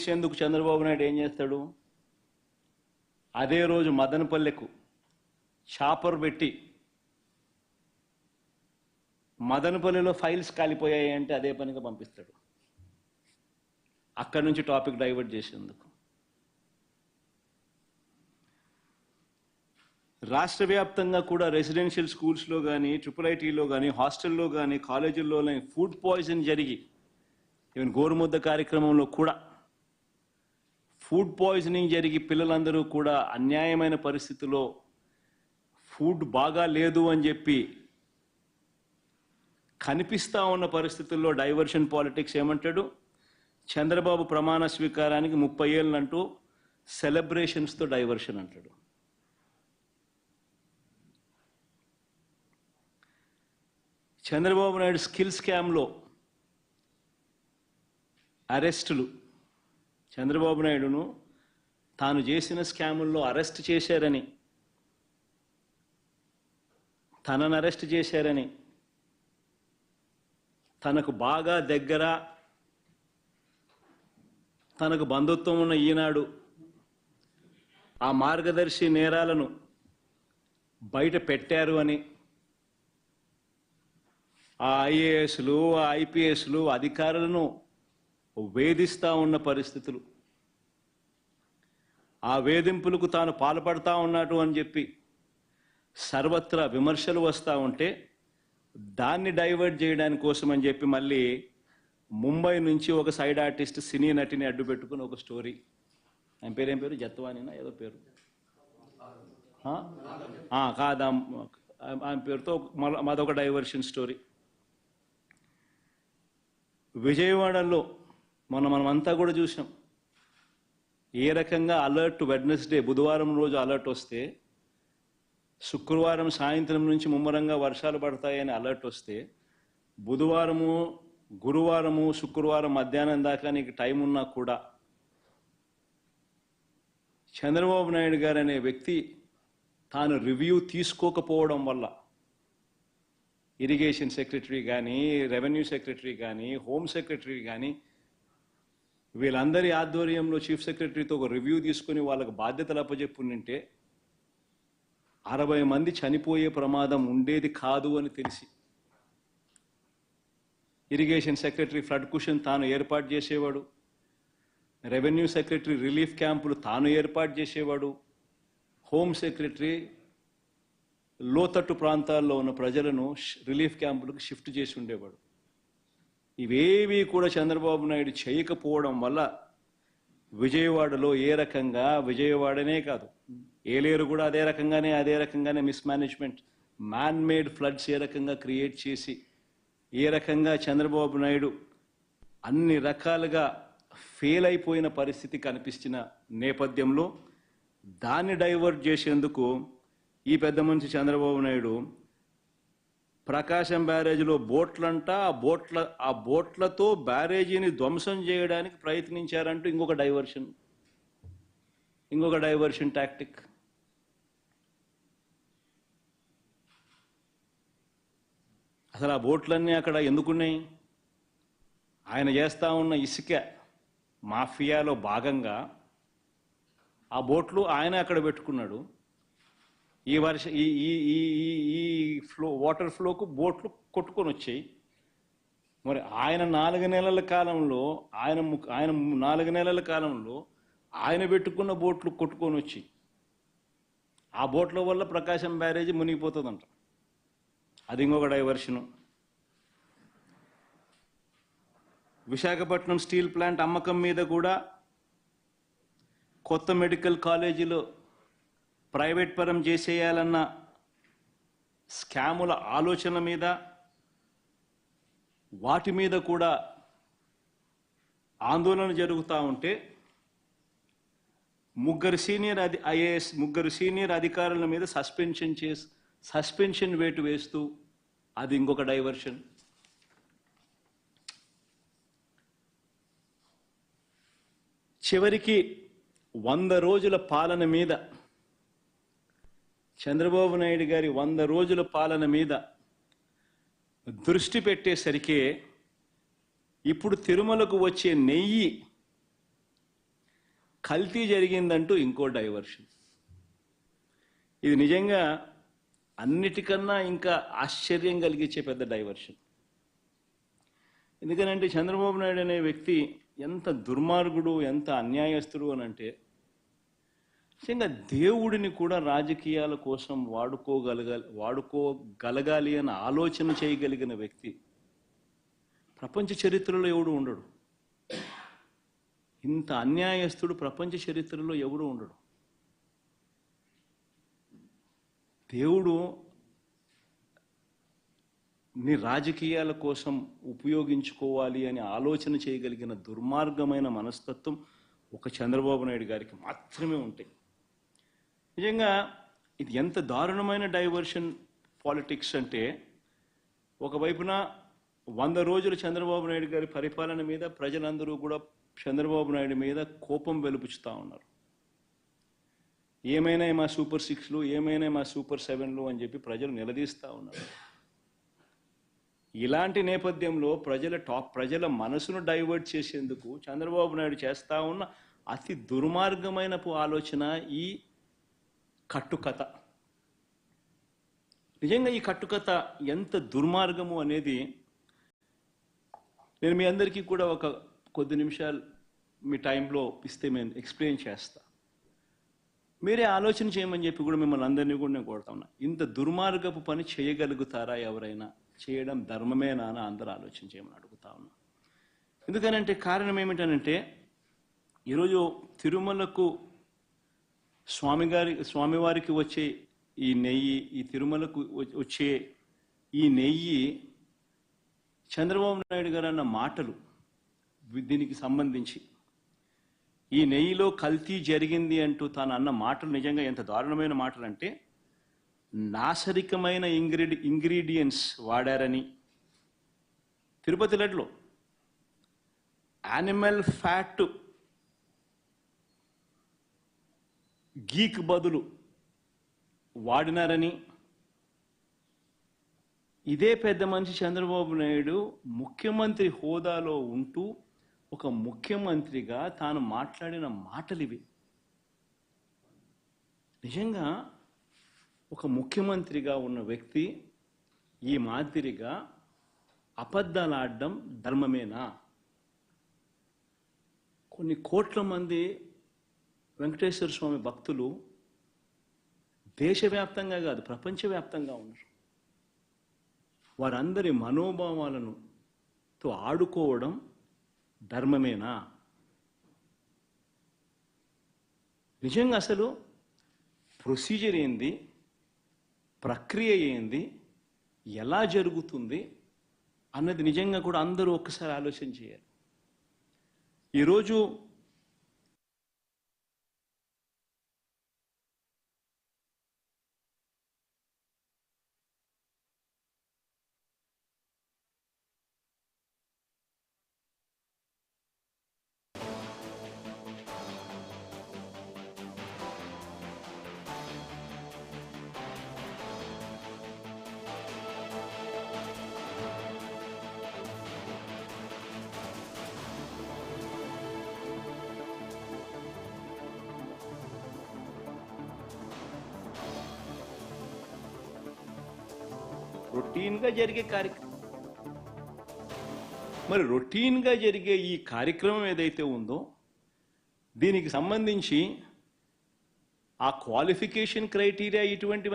చేసేందుకు చంద్రబాబు నాయుడు ఏం చేస్తాడు? అదే రోజు మదనపల్లెకు చాపర్ పెట్టి మదనపల్లిలో ఫైల్స్ కాలిపోయాయి అంటే అదే పనిగా పంపిస్తాడు, అక్కడి నుంచి టాపిక్ డైవర్ట్ చేసేందుకు. రాష్ట్ర వ్యాప్తంగా కూడా రెసిడెన్షియల్ స్కూల్స్లో కానీ, IIITలో కానీ, హాస్టల్లో కానీ, కాలేజీల్లో ఫుడ్ పాయిజన్ జరిగి, ఈవెన్ గోరుముద్ద కార్యక్రమంలో కూడా ఫుడ్ పాయిజనింగ్ జరిగి పిల్లలందరూ కూడా అన్యాయమైన పరిస్థితిలో ఫుడ్ బాగా లేదు అని చెప్పి కనిపిస్తూ ఉన్న పరిస్థితుల్లో డైవర్షన్ పాలిటిక్స్ ఏమంటాడు? చంద్రబాబు ప్రమాణ స్వీకారానికి 30 ఏళ్ళంటూ సెలబ్రేషన్స్తో డైవర్షన్ అంటాడు. చంద్రబాబు నాయుడు స్కిల్ స్కామ్లో అరెస్టులు, చంద్రబాబు నాయుడును తాను చేసిన స్కాముల్లో అరెస్ట్ చేశారని, తనను అరెస్ట్ చేశారని, తనకు బాగా దగ్గర, తనకు బంధుత్వం ఉన్న ఈనాడు ఆ మార్గదర్శి నేరాలను బయట పెట్టారు అని ఆ ఐఏఎస్లు, ఆ ఐపీఎస్లు అధికారులను వేధిస్తూ ఉన్న పరిస్థితులు, ఆ వేధింపులకు తాను పాల్పడతా ఉన్నాడు అని చెప్పి సర్వత్రా విమర్శలు వస్తూ ఉంటే దాన్ని డైవర్ట్ చేయడానికి కోసం అని చెప్పి మళ్ళీ ముంబై నుంచి ఒక సైడ్ ఆర్టిస్ట్ సినీ నటిని అడ్డు పెట్టుకుని ఒక స్టోరీ, ఆయన పేరేం పేరు, జత్వానినా ఏదో పేరు కాదా, ఆయన పేరుతో మాదొక డైవర్షన్ స్టోరీ. విజయవాడలో మనమంతా కూడా చూసాం ఏ రకంగా అలర్ట్. వెడ్నెస్డే బుధవారం రోజు అలర్ట్ వస్తే శుక్రవారం సాయంత్రం నుంచి ముమ్మరంగా వర్షాలు పడతాయని అలర్ట్ వస్తే బుధవారము, గురువారము, శుక్రవారం మధ్యాహ్నం దాకా నీకు టైం ఉన్నా కూడా చంద్రబాబు నాయుడు గారు అనే వ్యక్తి తాను రివ్యూ తీసుకోకపోవడం వల్ల ఇరిగేషన్ సెక్రటరీ కానీ, రెవెన్యూ సెక్రటరీ కానీ, హోమ్ సెక్రటరీ కానీ వీళ్ళందరి ఆధ్వర్యంలో చీఫ్ సెక్రటరీతో ఒక రివ్యూ తీసుకుని వాళ్ళకు బాధ్యతలు అప్పచెప్పుంటే 60 మంది చనిపోయే ప్రమాదం ఉండేది కాదు అని తెలిసి ఇరిగేషన్ సెక్రటరీ ఫ్లడ్ కుషన్ తాను ఏర్పాటు చేసేవాడు, రెవెన్యూ సెక్రటరీ రిలీఫ్ క్యాంపులు తాను ఏర్పాటు చేసేవాడు, హోమ్ సెక్రటరీ లోతట్టు ప్రాంతాల్లో ఉన్న ప్రజలను రిలీఫ్ క్యాంపులకు షిఫ్ట్ చేసి ఉండేవాడు. ఇవేవి కూడా చంద్రబాబు నాయుడు చేయకపోవడం వల్ల విజయవాడలో ఏ రకంగా, విజయవాడనే కాదు ఏలేరు కూడా అదే రకంగానే మిస్మేనేజ్మెంట్, మ్యాన్ మేడ్ ఫ్లడ్స్ ఏ రకంగా క్రియేట్ చేసి ఏ రకంగా చంద్రబాబు నాయుడు అన్ని రకాలుగా ఫెయిల్ అయిపోయిన పరిస్థితి కనిపించిన నేపథ్యంలో దాన్ని డైవర్ట్ చేసేందుకు ఈ పెద్ద మనిషి చంద్రబాబు నాయుడు ప్రకాశం బ్యారేజీలో బోట్లంట, ఆ బోట్లతో బ్యారేజీని ధ్వంసం చేయడానికి ప్రయత్నించారంటూ ఇంకొక డైవర్షన్ టాక్టిక్. అసలు ఆ బోట్లన్నీ అక్కడ ఎందుకున్నాయి? ఆయన చేస్తూ ఉన్న ఇసుక మాఫియాలో భాగంగా ఆ బోట్లు ఆయన అక్కడ పెట్టుకున్నాడు. ఈ వాటర్ ఫ్లోకు బోట్లు కొట్టుకొని వచ్చాయి. మరి ఆయన 4 నెలల కాలంలో ఆయన పెట్టుకున్న బోట్లు కొట్టుకొని వచ్చి ఆ బోట్ల వల్ల ప్రకాశం బ్యారేజీ మునిగిపోతుందంట. అది ఇంకొక డైవర్షను. విశాఖపట్నం స్టీల్ ప్లాంట్ అమ్మకం మీద కూడా కొత్త మెడికల్ కాలేజీలో ప్రైవేట్ పరం చేసేయాలన్న స్కాముల ఆలోచన మీద, వాటి మీద కూడా ఆందోళన జరుగుతూ ఉంటే ముగ్గురు సీనియర్ అధికారుల మీద సస్పెన్షన్ వేటు వేస్తూ అది ఇంకొక డైవర్షన్. చివరికి 100 రోజుల పాలన మీద, చంద్రబాబు నాయుడు గారి 100 రోజుల పాలన మీద దృష్టి పెట్టేసరికి ఇప్పుడు తిరుమలకు వచ్చే నెయ్యి కల్తీ జరిగిందంటూ ఇంకో డైవర్షన్. ఇది నిజంగా అన్నిటికన్నా ఇంకా ఆశ్చర్యం కలిగించే పెద్ద డైవర్షన్. ఎందుకనంటే చంద్రబాబు నాయుడు అనే వ్యక్తి ఎంత దుర్మార్గుడు, ఎంత అన్యాయస్తుడు అని అంటే, నిజంగా దేవుడిని కూడా రాజకీయాల కోసం వాడుకోగలగాలి అని ఆలోచన చేయగలిగిన వ్యక్తి ప్రపంచ చరిత్రలో ఎవడు ఉండడు. ఇంత అన్యాయస్తుడు ప్రపంచ చరిత్రలో ఎవడు ఉండడు. దేవుడు నీ రాజకీయాల కోసం ఉపయోగించుకోవాలి అని ఆలోచన చేయగలిగిన దుర్మార్గమైన మనస్తత్వం ఒక చంద్రబాబు నాయుడు గారికి మాత్రమే ఉంటాయి. నిజంగా ఇది ఎంత దారుణమైన డైవర్షన్ పాలిటిక్స్ అంటే, ఒకవైపున 100 రోజులు చంద్రబాబు నాయుడు గారి పరిపాలన మీద ప్రజలందరూ కూడా చంద్రబాబు నాయుడు మీద కోపం వెలుపుచుతూ ఉన్నారు. ఏమైనా మా సూపర్ 6లు, ఏమైనా మా సూపర్ 7లు అని చెప్పి ప్రజలు నిలదీస్తూ ఉన్నారు. ఇలాంటి నేపథ్యంలో ప్రజల మనసును డైవర్ట్ చేసేందుకు చంద్రబాబు నాయుడు చేస్తూ ఉన్న అతి దుర్మార్గమైన ఆలోచన ఈ కట్టుకథ. నిజంగా ఈ కట్టుకథ ఎంత దుర్మార్గము అనేది నేను మీ అందరికీ కూడా ఒక కొద్ది నిమిషాలు మీ టైంలో ఇస్తే నేను ఎక్స్ప్లెయిన్ చేస్తా. మీరే ఆలోచన చేయమని చెప్పి కూడా మిమ్మల్ని అందరినీ కూడా నేను కోరుతా ఉన్నా. ఇంత దుర్మార్గపు పని చేయగలుగుతారా ఎవరైనా? చేయడం ధర్మమేనా అని అందరూ ఆలోచన చేయమని అడుగుతా ఉన్నా. ఎందుకనంటే కారణం ఏమిటనంటే, ఈరోజు తిరుమలకు స్వామివారికి వచ్చే ఈ నెయ్యి, ఈ తిరుమలకు వచ్చే ఈ నెయ్యి చంద్రబాబు నాయుడు గారు అన్న మాటలు దీనికి సంబంధించి, ఈ నెయ్యిలో కల్తీ జరిగింది అంటూ తాను అన్న మాటలు నిజంగా ఎంత దారుణమైన మాటలు అంటే, నాశరికమైన ఇంగ్రీడియంట్స్ వాడారని, తిరుపతి లడ్డులో యానిమల్ ఫ్యాట్ గీక్ బదులు వాడినారని, ఇదే పెద్ద మనిషి చంద్రబాబు నాయుడు ముఖ్యమంత్రి హోదాలో ఉంటూ ఒక ముఖ్యమంత్రిగా తాను మాట్లాడిన మాటలు ఇవి. నిజంగా ఒక ముఖ్యమంత్రిగా ఉన్న వ్యక్తి ఈ మాదిరిగా అబద్ధాలు ఆడడం ధర్మమేనా? కొన్ని కోట్ల మంది వెంకటేశ్వర స్వామి భక్తులు దేశవ్యాప్తంగా కాదు ప్రపంచవ్యాప్తంగా ఉన్నారు. వారందరి మనోభావాలను ఆడుకోవడం ధర్మమేనా? నిజంగా అసలు ప్రొసీజర్ ఏంది, ప్రక్రియ ఏంది, ఎలా జరుగుతుంది అన్నది నిజంగా కూడా అందరూ ఒక్కసారి ఆలోచన చేయాలి. ఈరోజు రొటీన్గా జరిగే కార్యక్రమం, మరి రొటీన్గా జరిగే ఈ కార్యక్రమం ఏదైతే ఉందో దీనికి సంబంధించి ఆ క్వాలిఫికేషన్ క్రైటీరియా ఇటువంటి